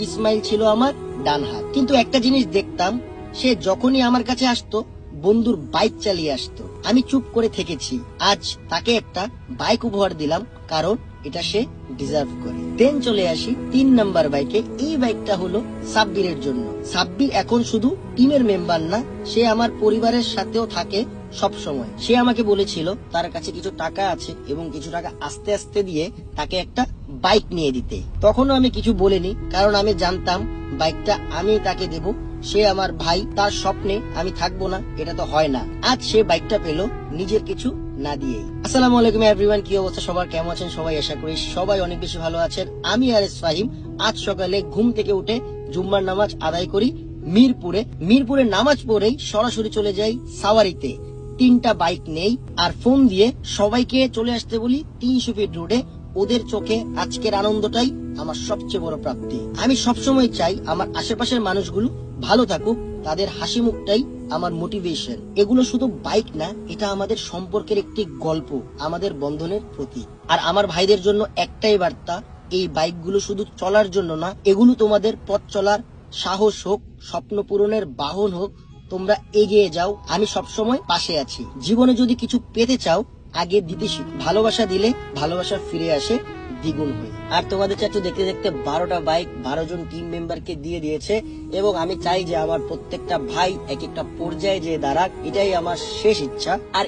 ইসমাইল ছিল আমার ডান হাত। কিন্তু একটা জিনিস দেখতাম, সে যখনই আমার কাছে আসতো বন্ধুর বাইক চালিয়ে আসতো। আমি চুপ করে থেকেছি। আজ তাকে একটা বাইক উপহার দিলাম, কারণ এটা সে ডিজার্ভ করে। দেন চলে আসি 3 নাম্বার বাইকে। এই বাইকটা হলো সাব্বিরের জন্য। সাব্বির এখন শুধু টিমের মেম্বার না, সে আমার পরিবারের সাথেও থাকে সব সময়। সে আমাকে বলেছিল তার কাছে কিছু টাকা আছে এবং কিছু টাকা আস্তে আস্তে দিয়ে তাকে একটা বাইক নিয়ে দিতে। তখনও আমি কিছু বলিনি, কারণ আমি জানতাম বাইকটা আমি তাকে দেব। সে আমার ভাই, তার স্বপ্নে আমি থাকবো না, এটা তো হয় না। আজ সে বাইকটা পেল নিজের কিছু না দিয়েই। আসসালামু আলাইকুম এভরিওয়ান, কি অবস্থা সবার, কেমন আছেন সবাই? আশা করি সবাই অনেক বেশি ভালো আছেন। আমি আর ফাহিম আজ সকালে ঘুম থেকে উঠে জুম্মার নামাজ আদায় করি মিরপুরে নামাজ পড়েই সরাসরি চলে যাই সাওয়ারিতে। 3টা বাইক নেই আর ফোন দিয়ে সবাইকে চলে আসতে বলি 300 ফিট রোডে। ওদের চোখে আজকের আনন্দটাই আমার সবচেয়ে বড় প্রাপ্তি। আমি সবসময় চাই আমার আশেপাশের মানুষগুলো ভালো থাকুক, তাদের হাসি মুখটাই আমার মোটিভেশন। এগুলো শুধু বাইক না, এটা আমাদের সম্পর্কের একটি গল্প, আমাদের বন্ধনের প্রতীক। আর আমার ভাইদের জন্য একটাই বার্তা, এই বাইকগুলো শুধু চলার জন্য না, এগুলো তোমাদের পথ চলার সাহস হোক, স্বপ্ন পূরণের বাহন হোক। তোমরা এগিয়ে যাও, আমি সবসময় পাশে আছি। জীবনে যদি কিছু পেতে চাও, আগে দিতে শিখো। ভালোবাসা দিলে ভালোবাসা ফিরে আসে দ্বিগুণ হয়ে। আর তোমাদের চাচ্ছু দেখতে দেখতে 12টা বাইক 12 জন টিম মেম্বারকে দিয়ে দিয়েছে, এবং আমি চাই যে আমার প্রত্যেকটা ভাই এক একটা পর্যায়ে যে দাঁড়াক, এটাই আমার শেষ ইচ্ছা। আর